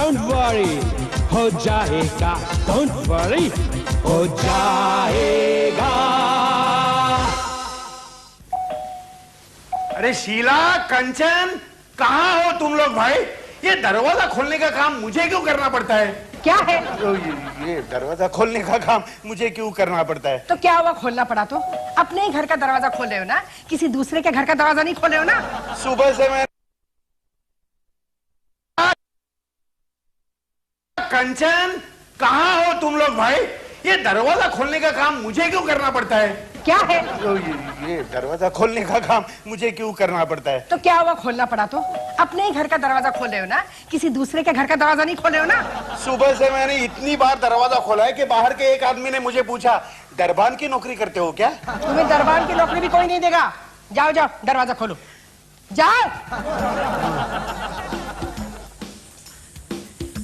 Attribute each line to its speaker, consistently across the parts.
Speaker 1: Don't worry, हो जाएगा, don't worry, हो जाएगा।
Speaker 2: अरे शीला, कंचन, कहाँ हो तुम लोग भाई? ये दरवाजा खोलने का काम मुझे क्यों करना पड़ता है?
Speaker 3: क्या है?
Speaker 2: ये दरवाजा खोलने का काम मुझे क्यों करना पड़ता है?
Speaker 3: तो क्या हुआ खोलना पड़ा तो? अपने ही घर का दरवाजा खोल रहे हो ना, किसी दूसरे के घर का दरवाजा नहीं खोल रहे हो ना।
Speaker 2: सुबह से मैं कंचन, कहाँ हो तुम लोग भाई? ये दरवाजा खोलने का काम मुझे क्यों करना पड़ता है?
Speaker 3: क्या है?
Speaker 2: ये दरवाजा खोलने का काम मुझे क्यों करना पड़ता है?
Speaker 3: तो क्या हुआ खोलना पड़ा तो? अपने ही घर का दरवाजा खोल रहे हो ना, किसी दूसरे के घर का दरवाजा नहीं खोल रहे हो ना।
Speaker 2: सुबह से मैंने इतनी बार दरवाजा खोला है कि बाहर के एक आदमी ने मुझे पूछा, दरबान की नौकरी करते हो क्या?
Speaker 3: तुम्हें दरबान की नौकरी भी कोई नहीं देगा। जाओ जाओ, दरवाजा खोलो, जाओ।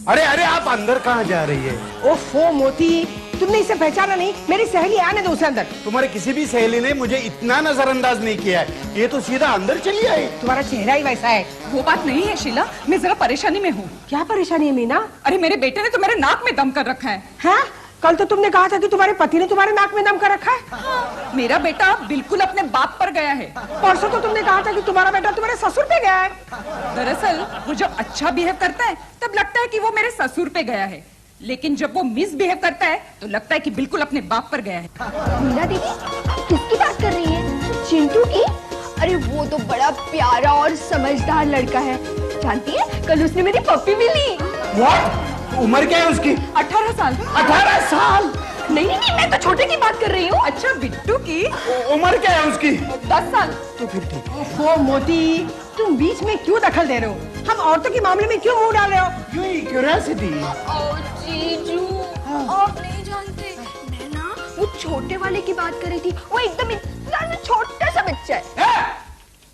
Speaker 2: अरे अरे, आप अंदर कहाँ जा रही है?
Speaker 3: ओफो मोती, तुमने इसे पहचाना नहीं? मेरी सहेली, आने दो उसे अंदर।
Speaker 2: तुम्हारे किसी भी सहेली ने मुझे इतना नजरअंदाज नहीं किया है, ये तो सीधा अंदर चली आई।
Speaker 3: तुम्हारा चेहरा ही वैसा है।
Speaker 4: वो बात नहीं है शीला, मैं जरा परेशानी में हूँ।
Speaker 3: क्या परेशानी है मीना?
Speaker 4: अरे मेरे बेटे ने तो मेरे नाक में दम कर रखा है।
Speaker 3: हाँ? कल तो तुमने कहा था कि तुम्हारे पति ने तुम्हारे नाक में दम कर रखा है।
Speaker 4: हाँ, मेरा बेटा बिल्कुल अपने बाप पर गया है।
Speaker 3: परसों तो तुमने कहा था कि तुम्हारा बेटा तुम्हारे ससुर पे गया है।
Speaker 4: दरअसल वो जब अच्छा बिहेव करता है तब लगता है कि वो मेरे ससुर पे गया है, लेकिन जब वो मिसबिहेव करता है तो लगता है कि बिल्कुल अपने बाप पर गया है।
Speaker 5: मीना दीदी, आप किसकी बात कर रही हैं? चिंटू की? अरे वो तो बड़ा प्यारा और समझदार लड़का है। जानती है, कल उसने मेरी पप्पी भी ली।
Speaker 2: What? उम्र क्या है उसकी?
Speaker 4: 18 साल।
Speaker 2: 18 साल?
Speaker 5: नहीं नहीं, मैं तो छोटे की बात कर रही हूँ।
Speaker 4: अच्छा बिट्टू की?
Speaker 2: उम्र क्या है उसकी?
Speaker 4: 10 साल।
Speaker 2: तो फिर ठीक है।
Speaker 3: ओफो मोती, तुम बीच में क्यों दखल दे रहे हो? हम औरतों के मामले में क्यों मुंह डाल रहे हो?
Speaker 2: यूं ही क्यूरियोसिटी।
Speaker 5: जीजू, आप नहीं जानते, मैं ना वो छोटे वाले की बात कर रही थी। वो एकदम इतना सा छोटा सा बच्चा है।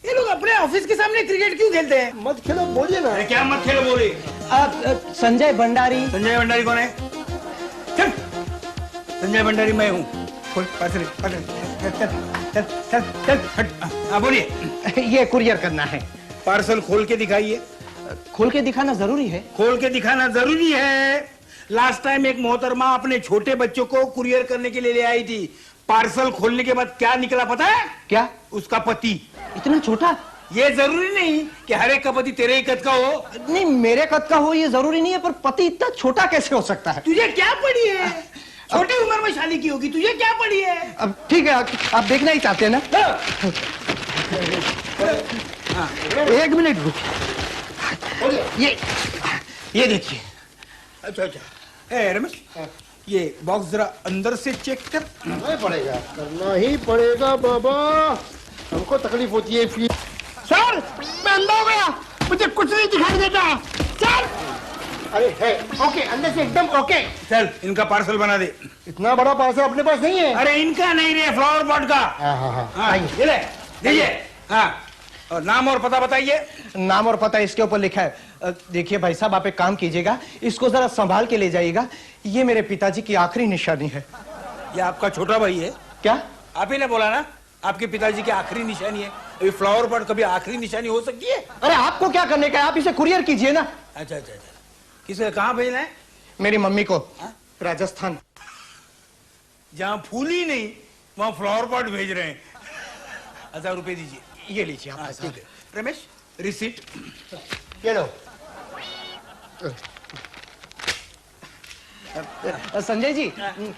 Speaker 2: ये लोग अपने ऑफिस के सामने क्रिकेट क्यों खेलते हैं? मत खेलो बोलिए ना। क्या मत खेलो बोले?
Speaker 1: संजय भंडारी।
Speaker 2: संजय भंडारी कौन है? चल, संजय भंडारी मैं हूँ। चल चल चल, हट। हाँ बोलिए।
Speaker 1: ये कुरियर करना है।
Speaker 2: पार्सल खोल के दिखाइए।
Speaker 1: खोल के दिखाना जरूरी है?
Speaker 2: खोल के दिखाना जरूरी है। लास्ट टाइम एक मोहतरमा अपने छोटे बच्चों को कुरियर करने के लिए ले आई थी। पार्सल खोलने के बाद क्या निकला पता है?
Speaker 1: क्या?
Speaker 2: उसका पति।
Speaker 1: इतना छोटा?
Speaker 2: ये जरूरी नहीं कि हर एक का पति तेरे ही कद का हो।
Speaker 1: नहीं, मेरे कद का हो ये जरूरी नहीं है, पर पति इतना छोटा कैसे हो सकता है?
Speaker 2: तुझे क्या पड़ी है? छोटी उम्र में शादी की होगी, तुझे क्या पड़ी है?
Speaker 1: अब ठीक है, आप देखना ही चाहते हैं ना? एक मिनट रुकिए। ये देखिए।
Speaker 2: अच्छा अच्छा। रमेश, ये बॉक्स जरा अंदर से चेक कर।
Speaker 6: करना ही पड़ेगा बाबा, हमको तकलीफ होती है।
Speaker 2: सर, मैं अंधा हो गया, मुझे कुछ नहीं दिखाई देता। सर,
Speaker 6: अरे है ओके, अंदर से एकदम ओके।
Speaker 2: चल इनका पार्सल बना दे।
Speaker 6: इतना बड़ा पार्सल अपने पास नहीं है?
Speaker 2: अरे इनका नहीं रे, फ्लावर पॉट का।
Speaker 6: हाँ,
Speaker 2: ये ले, दीजिए। हाँ, और नाम और पता बताइए।
Speaker 1: नाम और पता इसके ऊपर लिखा है। देखिए भाई साहब, आप एक काम कीजिएगा, इसको जरा संभाल के ले जाइएगा। ये मेरे पिताजी की आखिरी निशानी है।
Speaker 2: ये आपका छोटा भाई है
Speaker 1: क्या?
Speaker 2: आप ही ने बोला ना आपके पिताजी की आखिरी निशानी है। अभी फ्लावर पॉट कभी आखिरी निशानी हो सकती है?
Speaker 1: अरे आपको क्या करने का है, आप इसे कुरियर कीजिए ना।
Speaker 2: अच्छा अच्छा अच्छा, किसे कहाँ भेजना है?
Speaker 1: मेरी मम्मी को। राजस्थान।
Speaker 2: जहाँ फूल ही नहीं वहाँ फ्लावर पॉट भेज रहे हैं। 1000 रुपए दीजिए।
Speaker 1: ये लीजिए आप।
Speaker 2: ठीक है रमेश, रिसीट
Speaker 6: ये लो।
Speaker 1: संजय जी,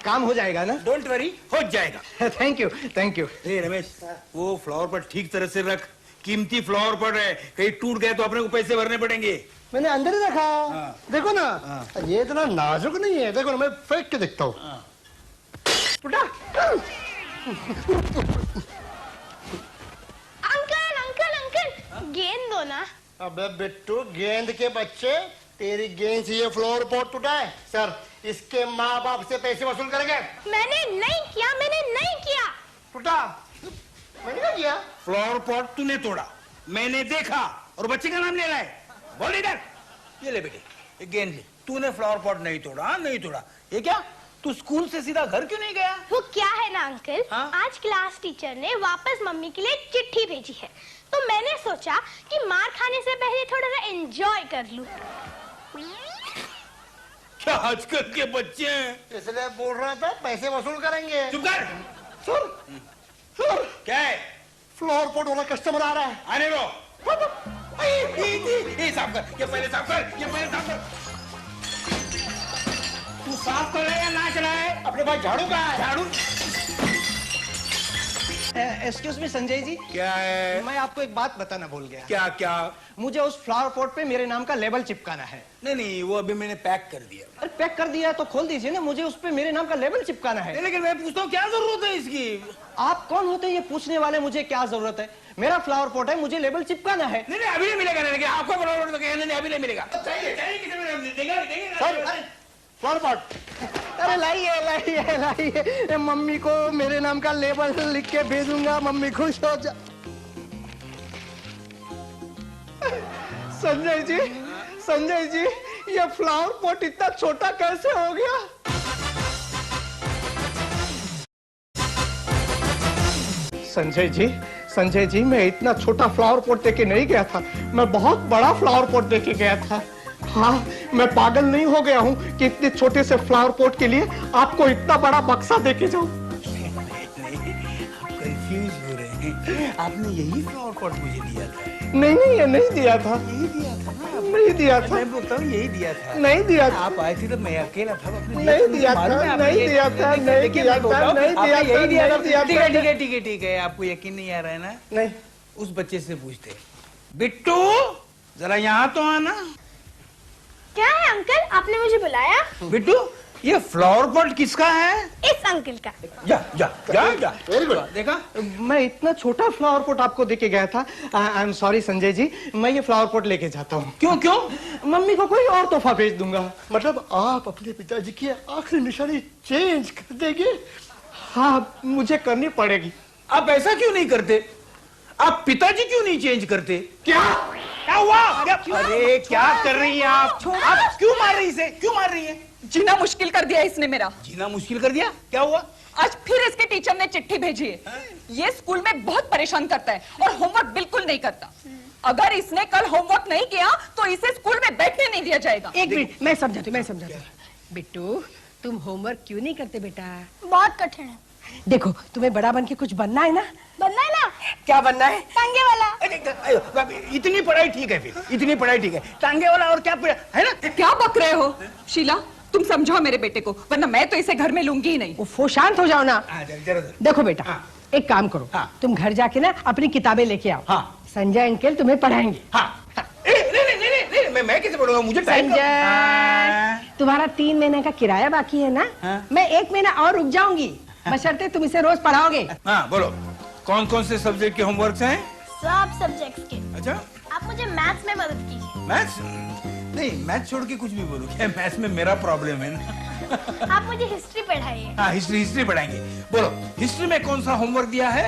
Speaker 1: काम हो जाएगा ना?
Speaker 2: डोंट वरी, हो जाएगा।
Speaker 1: Thank you thank you.
Speaker 2: Ramesh, वो फ्लावर पॉट ठीक तरह से रख, कीमती फ्लावर पॉट है, कहीं टूट गए तो अपने को पैसे भरने पड़ेंगे।
Speaker 6: मैंने अंदर ही रखा। देखो ना, ये इतना नाजुक नहीं है। देखो ना, मैं फेंक के देखता हूँ।
Speaker 5: अंकल अंकल अंकल, गेंद दो ना।
Speaker 6: अबे बिट्टू, गेंद के बच्चे, तेरी गेंद से ये फ्लावर पॉट टूटा है। सर, इसके माँ बाप से पैसे वसूल करेंगे।
Speaker 5: मैंने नहीं किया, मैंने नहीं किया।
Speaker 6: टूटा? मैंने क्या किया?
Speaker 2: फ्लावर पॉट तूने तोड़ा, मैंने देखा, और बच्चे का नाम ले रहा है। बोल इधर। ये ले बेटे, ये गेंद ले। तूने फ्लावर पॉट नहीं तोड़ा। हाँ, नहीं तोड़ा। ये क्या, तू स्कूल से सीधा घर क्यों नहीं गया?
Speaker 5: वो क्या है ना अंकल,
Speaker 2: हाँ?
Speaker 5: आज क्लास टीचर ने वापस मम्मी के लिए चिट्ठी भेजी है, तो मैंने सोचा कि मार खाने से पहले थोड़ा सा एंजॉय कर लूं।
Speaker 2: आजकल के बच्चे हैं।
Speaker 6: इसलिए बोल रहा था पैसे वसूल करेंगे।
Speaker 2: चुप कर।
Speaker 6: सर सर
Speaker 2: क्या है?
Speaker 6: फ्लोर पोर्ट वाला कस्टमर आ रहा है।
Speaker 2: आने दो। ये साफ कर, ये पहले साफ कर, ये पहले साफ कर। तू साफ कर रहा है या नाच रहा है?
Speaker 6: अपने भाई झाड़ू कहाँ है?
Speaker 2: झाड़ू।
Speaker 1: एक्सक्यूज मी संजय जी,
Speaker 2: क्या है?
Speaker 1: मैं आपको एक बात बताना भूल गया।
Speaker 2: क्या क्या?
Speaker 1: मुझे उस फ्लावर पॉट पे मेरे नाम का लेबल चिपकाना है।
Speaker 2: नहीं नहीं, वो अभी मैंने पैक कर दिया।
Speaker 1: अरे पैक कर दिया है तो खोल दीजिए ना, मुझे उस पे मेरे नाम का लेबल चिपकाना है।
Speaker 2: लेकिन मैं पूछता हूँ क्या जरूरत है इसकी?
Speaker 1: आप कौन होते हैं ये पूछने वाले? मुझे क्या जरूरत है? मेरा फ्लावर पॉट है, मुझे लेबल चिपकाना है।
Speaker 2: नहीं नहीं, अभी नहीं मिलेगा। नहीं, आपको फ्लावर पॉट नहीं, अभी नहीं मिलेगा। चाहिए चाहिए, किसी में देगा।
Speaker 6: Floor port.
Speaker 1: अरे लाइए लाइए लाइए, मम्मी को मेरे नाम का लेबल लिख के भेजूंगा, मम्मी खुश हो जा। संजय जी, ये फ्लावर पॉट इतना छोटा कैसे हो गया? संजय जी, मैं इतना छोटा फ्लावर पॉट देके नहीं गया था, मैं बहुत बड़ा फ्लावर पॉट देके गया था। हाँ, मैं पागल नहीं हो गया हूँ कि इतने छोटे से फ्लावर पॉट के लिए आपको इतना बड़ा बक्सा देके जाऊं।
Speaker 2: आप कंफ्यूज हो रहे हैं। आपने यही फ्लावर पॉट मुझे दिया था।
Speaker 1: नहीं, ये नहीं दिया था।
Speaker 2: यही दिया था ना?
Speaker 1: नहीं दिया था।
Speaker 2: मैं बोलता हूँ यही दिया था।
Speaker 1: नहीं दिया था।
Speaker 2: आप आए थे तो मैं अकेला था।
Speaker 1: नहीं दिया था, नहीं दिया था, नहीं दिया था, नहीं दिया था,
Speaker 2: यही दिया था।
Speaker 1: नहीं दिया था।
Speaker 2: ठीक है ठीक है ठीक है ठीक है, आपको यकीन नहीं आ रहा है ना?
Speaker 1: नहीं।
Speaker 2: उस बच्चे से पूछते। बिट्टू, जरा यहाँ तो आना।
Speaker 5: क्या है अंकल, आपने मुझे बुलाया?
Speaker 2: बिट्टू, ये फ्लावर पॉट किसका है?
Speaker 5: इस अंकल का।
Speaker 2: जा जा जा जा।
Speaker 6: Very good.
Speaker 2: देखा?
Speaker 1: मैं इतना छोटा फ्लावर पॉट आपको देके गया था। I am sorry Sanjay ji, मैं ये फ्लावर पॉट लेके जाता हूँ।
Speaker 2: क्यों क्यों?
Speaker 1: मम्मी को कोई और तोहफा भेज दूंगा।
Speaker 6: मतलब आप अपने पिताजी की आखिरी निशानी चेंज कर देंगे?
Speaker 1: हाँ, मुझे करनी पड़ेगी।
Speaker 2: आप ऐसा क्यों नहीं करते? आप पिताजी क्यों नहीं चेंज करते? क्या हुआ? अरे क्या कर रही हैं आप? आप क्यों मार रही इसे? क्यों मार रही हैं?
Speaker 4: जीना मुश्किल कर दिया इसने मेरा।
Speaker 2: जीना मुश्किल कर दिया? क्या हुआ?
Speaker 4: आज फिर इसके टीचर ने चिट्ठी भेजी है। ये स्कूल में बहुत परेशान करता है और होमवर्क बिल्कुल नहीं करता। अगर इसने कल होमवर्क नहीं किया तो इसे स्कूल में बैठने नहीं दिया जाएगा।
Speaker 3: एक मिनट, मैं समझाती हूँ। बिट्टू, तुम होमवर्क क्यों नहीं करते बेटा?
Speaker 5: बहुत कठिन है।
Speaker 3: देखो, तुम्हें बड़ा बन के कुछ बनना है ना?
Speaker 5: बनना है ना?
Speaker 3: क्या बनना है?
Speaker 5: टांगे वाला।
Speaker 2: इतनी पढ़ाई ठीक है, फिर इतनी पढ़ाई ठीक है, टांगे वाला और क्या है ना?
Speaker 4: क्या बक रहे हो? शीला, तुम समझाओ मेरे बेटे को, वरना मैं तो इसे घर में लूंगी ही नहीं।
Speaker 3: वो शांत हो जाओ ना।
Speaker 2: जरा
Speaker 3: देखो बेटा,
Speaker 2: हाँ।
Speaker 3: एक काम करो,
Speaker 2: हाँ।
Speaker 3: तुम घर जाके ना अपनी किताबें लेके आओ।
Speaker 2: हाँ।
Speaker 3: संजय अंकल तुम्हें पढ़ाएंगे।
Speaker 2: मैं कैसे पढ़ूंगा? मुझे टाइम
Speaker 3: संजय, तुम्हारा 3 महीने का किराया बाकी है ना?
Speaker 2: हाँ।
Speaker 3: मैं 1 महीना और रुक जाऊंगी, बशर्ते तुम इसे रोज पढ़ाओगे।
Speaker 2: हाँ बोलो, कौन कौन से सब्जेक्ट के होमवर्क हैं?
Speaker 5: सब सब्जेक्ट्स के।
Speaker 2: अच्छा,
Speaker 5: आप मुझे मैथ्स में मदद कीजिए।
Speaker 2: मैथ्स? नहीं, मैथ्स छोड़ के कुछ भी बोलो। क्या मैथ्स में मेरा प्रॉब्लम है ना?
Speaker 5: आप मुझे हिस्ट्री पढ़ाइए।
Speaker 2: हाँ, हिस्ट्री पढ़ाएंगे। बोलो, हिस्ट्री में कौन सा होमवर्क दिया है?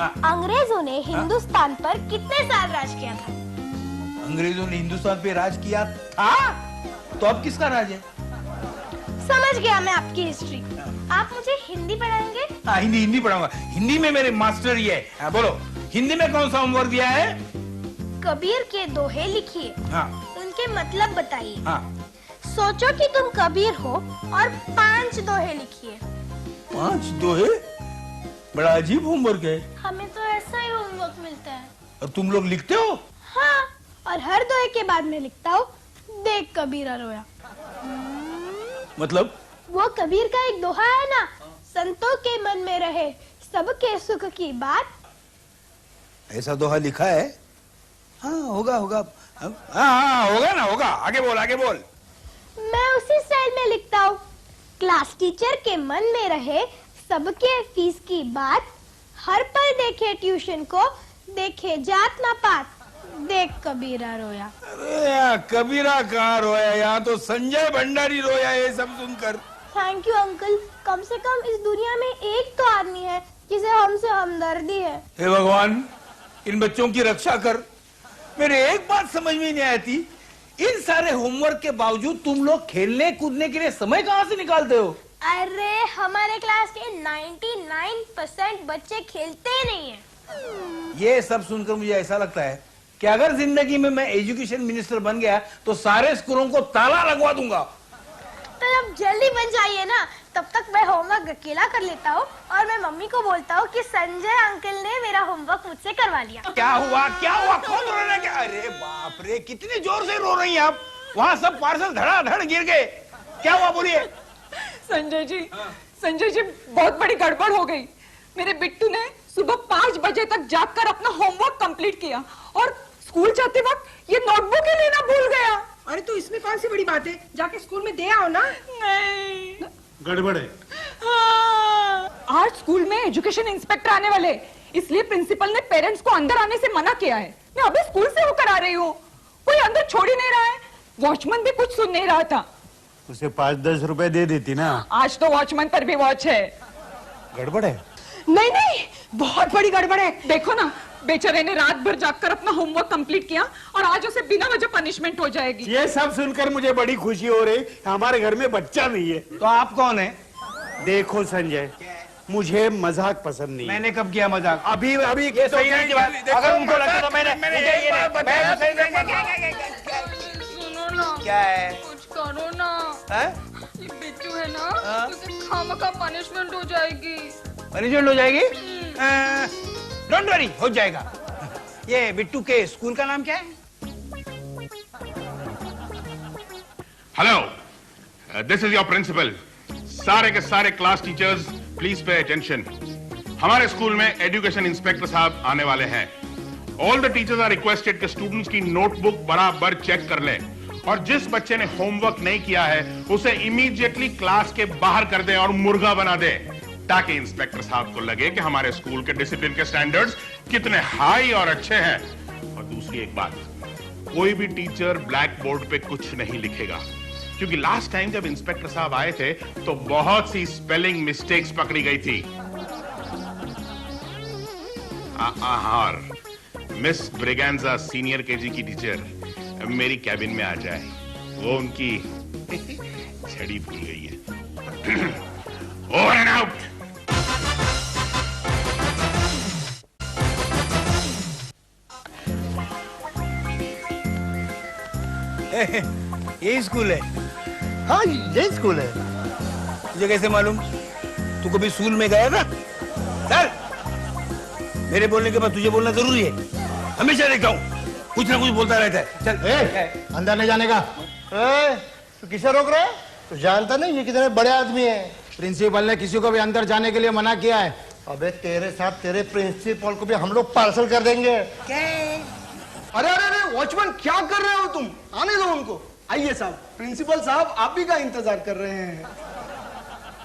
Speaker 5: अंग्रेजों ने हिंदुस्तान पर कितने साल राज किया था?
Speaker 2: अंग्रेजों ने हिंदुस्तान पे राज किया था, तो अब किसका राज है?
Speaker 5: समझ गया मैं आपकी हिस्ट्री। आप मुझे हिंदी पढ़ाएंगे?
Speaker 2: हाँ, हिंदी पढ़ाऊंगा। हिंदी में मेरे मास्टर ही है। हाँ, बोलो, हिंदी में कौन सा होमवर्क दिया है?
Speaker 5: कबीर के दोहे लिखिए।
Speaker 2: हाँ।
Speaker 5: उनके मतलब बताइए।
Speaker 2: हाँ।
Speaker 5: सोचो कि तुम कबीर हो और 5 दोहे लिखिए।
Speaker 2: 5 दोहे? बड़ा अजीब होमवर्क है।
Speaker 5: हमें तो ऐसा ही होमवर्क मिलता है।
Speaker 2: और तुम लोग लिखते हो?
Speaker 5: हाँ, और हर दोहे के बाद में लिखता हूँ, देख कबीरा रोया।
Speaker 2: मतलब?
Speaker 5: वो कबीर का एक दोहा है ना, संतों के मन में रहे सबके सुख की बात।
Speaker 2: ऐसा दोहा लिखा है? हाँ, होगा होगा। हाँ, होगा ना, होगा। आगे बोल, आगे बोल।
Speaker 5: मैं उसी स्टाइल में लिखता हूँ, क्लास टीचर के मन में रहे सबके फीस की बात, हर पल देखे ट्यूशन को, देखे जात ना पात, देख कबीरा रोया।
Speaker 2: अरे यार, कबीरा कहाँ रोया? यहाँ तो संजय भंडारी रोया ये सब सुनकर।
Speaker 5: थैंक यू अंकल, कम से कम इस दुनिया में एक तो आदमी है जिसे हमसे हमदर्दी है।
Speaker 2: हे भगवान, इन बच्चों की रक्षा कर। मेरे एक बात समझ में नहीं आती, इन सारे होमवर्क के बावजूद तुम लोग खेलने कूदने के लिए समय कहाँ से निकालते हो?
Speaker 5: अरे हमारे क्लास के 99% बच्चे खेलते ही नहीं है।
Speaker 2: ये सब सुनकर मुझे ऐसा लगता है कि अगर जिंदगी में मैं एजुकेशन मिनिस्टर बन गया तो सारे स्कूलों को ताला लगवा दूंगा।
Speaker 5: तो जब जल्दी बन जाइए ना, तब तक मैं होमवर्क अकेला कर लेता हूँ और मैं मम्मी को बोलता हूँ कि संजय अंकल ने मेरा होमवर्क मुझसे करवा लिया।
Speaker 2: क्या हुआ क्या हुआ, कौन रो रहा है क्या? अरे बाप रे, कितने जोर से रो रही हैं आप? वहाँ सब पार्सल धड़ाधड़ गिर गए, क्या हुआ बोलिए?
Speaker 4: संजय जी बहुत बड़ी गड़बड़ हो गई। मेरे बिट्टू ने सुबह 5 बजे तक जागकर अपना होमवर्क कंप्लीट किया और स्कूल जाते वक्त ये नोटबुक ही लेना भूल गया।
Speaker 3: अरे तो इसमें कौन सी बड़ी बात है, जाके स्कूल में दे आओ ना।
Speaker 4: नहीं,
Speaker 6: गड़बड़ है।
Speaker 4: हाँ। आज स्कूल में एजुकेशन इंस्पेक्टर आने वाले, इसलिए प्रिंसिपल ने पेरेंट्स को अंदर आने से मना किया है। मैं अभी स्कूल से होकर आ रही हूँ, कोई अंदर छोड़ ही नहीं रहा है। वॉचमैन भी कुछ सुन नहीं रहा था।
Speaker 7: उसे 5-10 रुपए दे देती ना।
Speaker 4: आज तो वॉचमैन पर भी वॉच है।
Speaker 7: गड़बड़ है।
Speaker 3: नहीं, बहुत बड़ी गड़बड़ है।
Speaker 4: देखो ना, बेचारे ने रात भर जागकर अपना होमवर्क कंप्लीट किया और आज उसे बिना वजह पनिशमेंट हो जाएगी।
Speaker 7: ये सब सुनकर मुझे बड़ी खुशी हो रही, हमारे घर में बच्चा नहीं है।
Speaker 2: तो आप कौन है?
Speaker 7: देखो संजय, मुझे मजाक पसंद नहीं।
Speaker 2: मैंने कब किया मजाक?
Speaker 7: अभी
Speaker 2: ये सही नहीं किया। अगर उनको लगता तो मैंने क्या है?
Speaker 4: कुछ करो ना। ये बिट्टू है ना, उसे खामखा पनिशमेंट हो जाएगी।
Speaker 2: पनिशमेंट हो जाएगी? डोंट वरी, हो जाएगा। ये बिट्टू के स्कूल का नाम क्या है?
Speaker 8: Hello, this is your principal. सारे के सारे class teachers please pay attention. हमारे स्कूल में एजुकेशन इंस्पेक्टर साहब आने वाले हैं। All the teachers are requested कि स्टूडेंट्स की नोटबुक बराबर चेक कर लें और जिस बच्चे ने होमवर्क नहीं किया है उसे इमीडिएटली क्लास के बाहर कर दें और मुर्गा बना दें, ताकि इंस्पेक्टर साहब को लगे कि हमारे स्कूल के डिसिप्लिन के स्टैंडर्ड्स कितने हाई और अच्छे हैं। और दूसरी एक बात, कोई भी टीचर ब्लैक बोर्ड पे कुछ नहीं लिखेगा, क्योंकि लास्ट टाइम जब इंस्पेक्टर साहब आए थे तो बहुत सी स्पेलिंग मिस्टेक्स पकड़ी गई थी। और मिस ब्रिगेंजा सीनियर केजी की टीचर मेरी कैबिन में आ जाए, वो उनकी छड़ी भूल गई है। Over and out.
Speaker 2: यही स्कूल है?
Speaker 6: हाँ, यही स्कूल है।
Speaker 2: तुझे कैसे मालूम? तू कभी स्कूल में गया था? चल, मेरे बोलने के बाद तुझे बोलना जरूरी है? हमेशा देखता हूँ कुछ ना कुछ बोलता रहता है। चल
Speaker 6: अंदर नहीं जाने का। तू किसे रोक रहा है? तू जानता नहीं ये कितने बड़े आदमी हैं?
Speaker 7: प्रिंसिपल ने किसी को भी अंदर जाने के लिए मना किया है।
Speaker 6: अबे तेरे साथ तेरे प्रिंसिपल को भी हम लोग पार्सल कर देंगे।
Speaker 1: अरे अरे अरे वॉचमैन, क्या कर रहे हो तुम? आने दो उनको। आइए साहब, प्रिंसिपल साहब आप ही का इंतजार कर रहे हैं।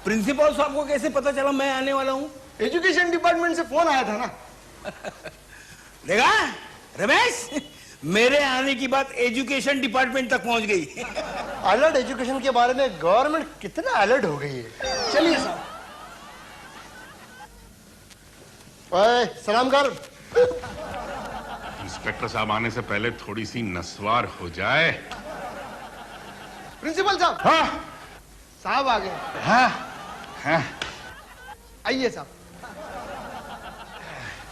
Speaker 2: प्रिंसिपल साहब को कैसे पता चला मैं आने वाला हूँ?
Speaker 1: एजुकेशन डिपार्टमेंट से फोन आया था ना।
Speaker 2: देखा रमेश, मेरे आने की बात एजुकेशन डिपार्टमेंट तक पहुंच गई।
Speaker 6: अलर्ट एजुकेशन के बारे में गवर्नमेंट कितना अलर्ट हो गई है।
Speaker 1: चलिए साहब।
Speaker 6: ओए, सलाम कर।
Speaker 8: इंस्पेक्टर साहब आने से पहले थोड़ी सी नस्वार हो जाए।
Speaker 1: प्रिंसिपल साहब।
Speaker 8: हाँ
Speaker 1: साहब आ गए।
Speaker 8: हाँ हाँ।
Speaker 1: आइए साहब।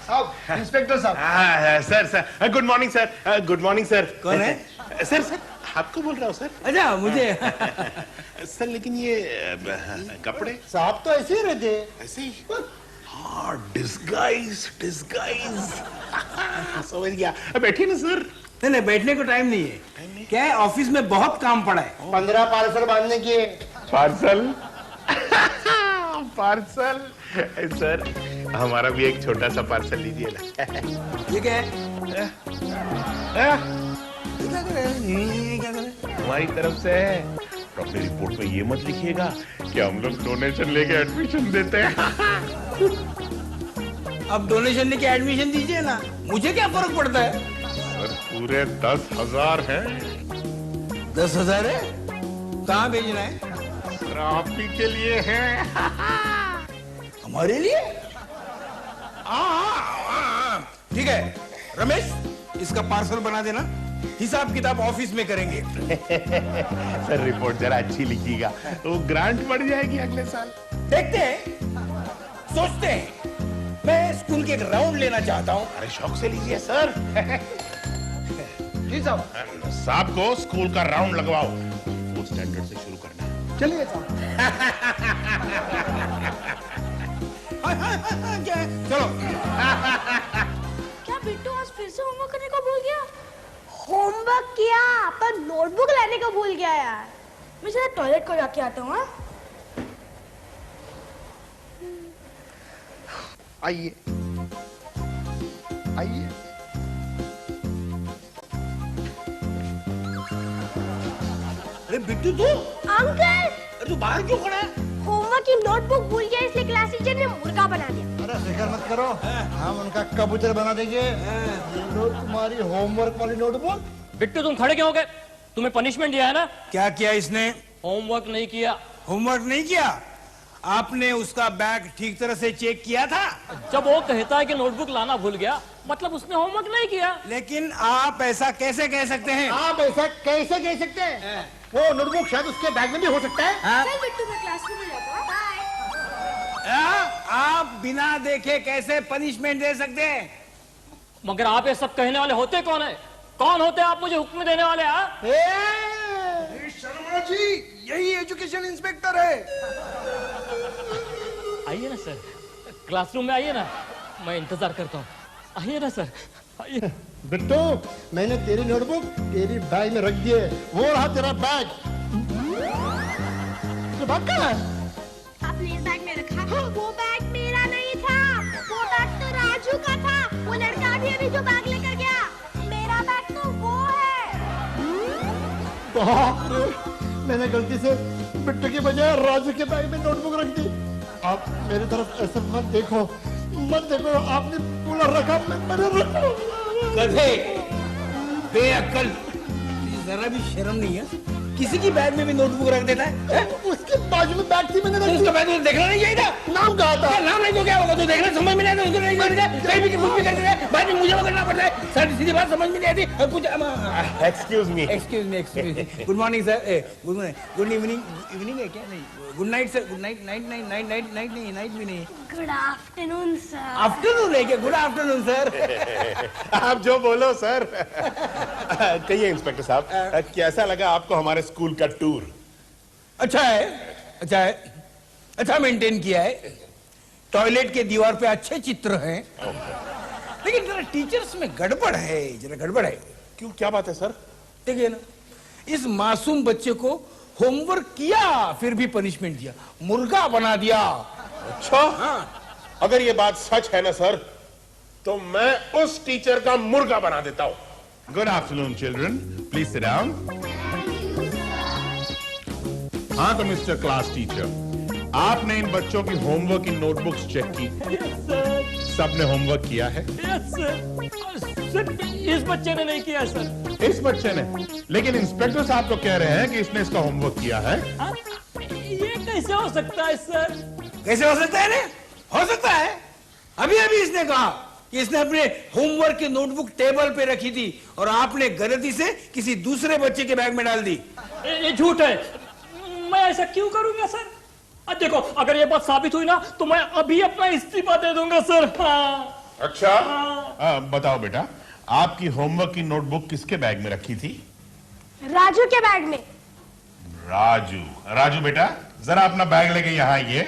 Speaker 1: साहब, इंस्पेक्टर साहब।
Speaker 8: Sir sir, good morning sir. Good morning sir.
Speaker 2: कौन है?
Speaker 8: सर सर, आपको बोल रहा हूँ सर।
Speaker 2: अच्छा, मुझे
Speaker 8: सर लेकिन ये कपड़े
Speaker 6: साहब तो ऐसे ही रहते हैं।
Speaker 8: ऐसे ही। हाँ, डिस्गाइज डिस्गाइज। समझ गया। बैठिए ना सर।
Speaker 2: नहीं, बैठने को टाइम नहीं है। क्या है, ऑफिस में बहुत काम पड़ा है।
Speaker 6: 15 पार्सल बांधने की।
Speaker 8: पार्सल पार्सल सर, हमारा भी एक छोटा सा पार्सल लीजिए ना।
Speaker 2: ये क्या है?
Speaker 8: हमारी तरफ से है। तो अपनी रिपोर्ट में ये मत लिखिएगा कि हम लोग डोनेशन लेके एडमिशन देते हैं।
Speaker 2: अब डोनेशन लेके एडमिशन दीजिए ना, मुझे क्या फर्क पड़ता है?
Speaker 8: सर पूरे 10,000 हैं।
Speaker 2: 10,000 है? कहाँ भेजना है?
Speaker 8: सर आप ही के लिए है।
Speaker 2: हमारे लिए? ठीक है रमेश, इसका पार्सल बना देना, हिसाब किताब ऑफिस में करेंगे।
Speaker 8: सर रिपोर्ट जरा अच्छी लिखिएगा, तो ग्रांट बढ़ जाएगी अगले साल।
Speaker 2: देखते हैं, सोचते हैं। मैं स्कूल के एक राउंड लेना चाहता हूँ।
Speaker 8: अरे शौक से लीजिए सर।
Speaker 2: जी साहब।
Speaker 8: साहब को स्कूल का राउंड लगवाओ, वो स्टैंडर्ड से शुरू करना है।
Speaker 2: चलिए साहब। चलो।
Speaker 5: क्या बिट्टू आज फिर से होमवर्क करने को भूल गया? होमवर्क किया पर नोटबुक लाने को भूल गया यार। मैं जरा टॉयलेट को जाके आता हूँ।
Speaker 6: आइए आइए।
Speaker 2: अरे बिट्टू तू,
Speaker 5: अंकल
Speaker 2: अरे तू बाहर क्यों खड़ा है?
Speaker 5: होमवर्क की नोटबुक भूल गया इसलिए क्लास टीचर ने मुर्गा बना दिया।
Speaker 6: अरे फिक्र मत करो, हम उनका कबूतर बना देंगे। ये लो तुम्हारी होमवर्क वाली नोटबुक।
Speaker 9: बिट्टू तुम खड़े क्यों हो गए? तुम्हें पनिशमेंट दिया है ना?
Speaker 2: क्या किया इसने?
Speaker 9: होमवर्क नहीं किया।
Speaker 2: होमवर्क नहीं किया? आपने उसका बैग ठीक तरह से चेक किया था?
Speaker 9: जब वो कहता है कि नोटबुक लाना भूल गया, मतलब उसने होमवर्क नहीं किया।
Speaker 2: लेकिन आप ऐसा कैसे कह सकते हैं?
Speaker 6: आप ऐसा कैसे कह सकते हैं? वो नोटबुक शायद उसके बैग में भी हो सकता है।
Speaker 5: चल बिट्टू मैं क्लासरूम में जाता हूँ। बाय।
Speaker 2: आप बिना देखे कैसे पनिशमेंट दे सकते हैं?
Speaker 9: मगर आप ये सब कहने वाले होते कौन है? कौन होते आप मुझे हुक्म देने वाले?
Speaker 2: शर्मा जी, यही एजुकेशन इंस्पेक्टर है।
Speaker 9: आइए ना सर, क्लासरूम में आइए ना, मैं इंतजार करता हूँ। आइए ना सर, आइए।
Speaker 6: बिट्टू, मैंने तेरी नोटबुक तेरी बैग में रख दी है। वो रहा तेरा बैग। तो बैग कहाँ है?
Speaker 5: आपने इस बैग में रखा? वो बैग मेरा नहीं था, वो बैग तो राजू का था। वो लड़का अभी जो बैग लेकर गया, मेरा बैग तो वो है।
Speaker 6: बाप रे, मैंने गलती से बिट्टू की बजाय राजू के बैग में नोटबुक रख दी। आप मेरी तरफ ऐसे मत देखो, मत देखो। आपने पूरा रखा, मैंने रखा।
Speaker 2: गधे, बेअक्ल, जरा भी शर्म नहीं है? किसी की बैग में भी नोटबुक रख देता है?
Speaker 6: उसके बाजू में बैग थी, मैंने रख
Speaker 2: उसका बैग तो देखना नहीं चाहिए था।
Speaker 6: नाम कहा था?
Speaker 2: नाम नहीं तो क्या होगा? तो देखना समझ में नहीं आता, उसको नहीं करना, कहीं भी कुछ भी कर देता है, बाद में मुझे वो करना पड़ता है। सर सीधी बात समझ में नहीं आती और कुछ।
Speaker 8: Excuse me.
Speaker 2: Excuse me. Good morning sir. Good morning, good evening. Evening है क्या? नहीं, good night sir. Good night. Night नहीं, नाइट नाइट नाइट नहीं, नाइट भी नहीं।
Speaker 5: Good afternoon sir.
Speaker 2: आफ्टरनून है क्या? Good afternoon sir.
Speaker 8: आप जो बोलो सर। कहिए इंस्पेक्टर साहब, कैसा लगा आपको हमारे स्कूल का टूर?
Speaker 2: अच्छा है, अच्छा है, अच्छा मेंटेन किया है। टॉयलेट के दीवार पे अच्छे चित्र हैं, लेकिन जरा टीचर्स में गड़बड़ है, जरा गड़बड़ है।
Speaker 8: क्यों, क्या बात है सर?
Speaker 2: देखिए ना, इस मासूम बच्चे को होमवर्क किया फिर भी पनिशमेंट दिया, मुर्गा बना दिया।
Speaker 8: अच्छा, अगर ये बात सच है ना सर, तो मैं उस टीचर का मुर्गा बना देता हूं। Good afternoon children, please sit down. हाँ तो मिस्टर क्लास टीचर, आपने इन बच्चों की होमवर्क की नोटबुक्स चेक की? सबने होमवर्क किया है?
Speaker 9: सिर्फ इस बच्चे ने नहीं किया सर।
Speaker 8: इस बच्चे ने? लेकिन इंस्पेक्टर साहब तो कह रहे हैं कि इसने इसका होमवर्क किया है।
Speaker 9: ये कैसे हो सकता है सर?
Speaker 2: कैसे हो सकता है ने? हो सकता है। अभी अभी इसने कहा कि इसने अपने होमवर्क की नोटबुक टेबल पे रखी थी और आपने गलती से किसी दूसरे बच्चे के बैग में डाल दी।
Speaker 9: ये झूठ है। मैं ऐसा क्यों करूंगा सर? अब देखो, अगर ये बात साबित हुई ना तो मैं अभी अपना इस्तीफा दे दूंगा सर। हाँ।
Speaker 8: अच्छा, बताओ बेटा, आपकी होमवर्क की नोटबुक किसके बैग में रखी थी?
Speaker 5: राजू के बैग में।
Speaker 8: राजू? राजू बेटा, जरा अपना बैग लेके यहाँ आइए।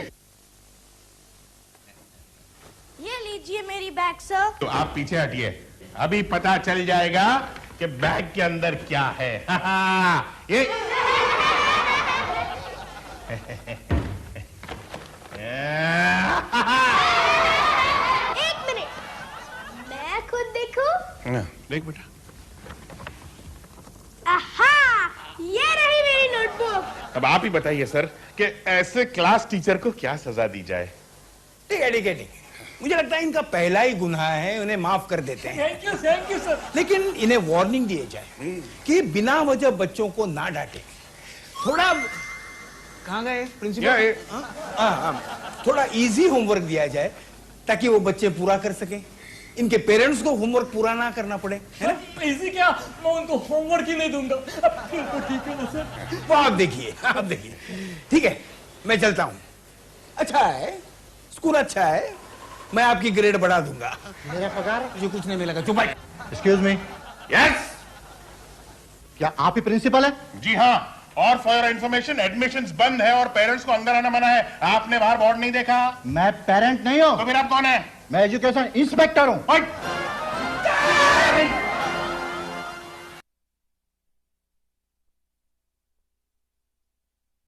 Speaker 5: ये लीजिए मेरी बैग सर।
Speaker 8: तो आप पीछे हटिए, अभी पता चल जाएगा कि बैग के अंदर क्या है। ये
Speaker 5: एक मिनट, मैं खुद देखूं।
Speaker 8: देख बेटा।
Speaker 5: आहा, ये रही मेरी नोटबुक।
Speaker 8: अब आप ही बताइए सर कि ऐसे क्लास टीचर को क्या सजा दी जाए?
Speaker 2: ठीक है, ठीक है, ठीक है। मुझे लगता है इनका पहला ही गुनाह है, उन्हें माफ कर देते हैं।
Speaker 9: Thank you sir.
Speaker 2: लेकिन इन्हें वार्निंग दिए जाए कि बिना वजह बच्चों को ना डांटे। थोड़ा कहाँ गए प्रिंसिपल? थोड़ा इजी होमवर्क दिया जाए ताकि वो बच्चे पूरा कर सकें, इनके पेरेंट्स को होमवर्क पूरा ना करना पड़े, है ना?
Speaker 9: इजी क्या, मैं उनको होमवर्क ही नहीं दूंगा। तो ठीक है ना सर?
Speaker 2: वो आप देखिए, आप देखिए। ठीक है, मैं चलता हूँ। अच्छा है, स्कूल अच्छा है, मैं आपकी ग्रेड बढ़ा दूंगा।
Speaker 6: मेरा पगार?
Speaker 2: मुझे कुछ नहीं मिलेगा। चुप।
Speaker 6: Excuse me.
Speaker 8: यस,
Speaker 6: क्या आप ही प्रिंसिपल है?
Speaker 8: जी हाँ, और फॉर योर इन्फॉर्मेशन एडमिशंस बंद है और पेरेंट्स को अंदर आना मना है। आपने बाहर बोर्ड नहीं देखा?
Speaker 6: मैं पेरेंट नहीं हूँ।
Speaker 8: तो फिर आप कौन है?
Speaker 6: मैं एजुकेशन इंस्पेक्टर हूँ।
Speaker 8: ओए,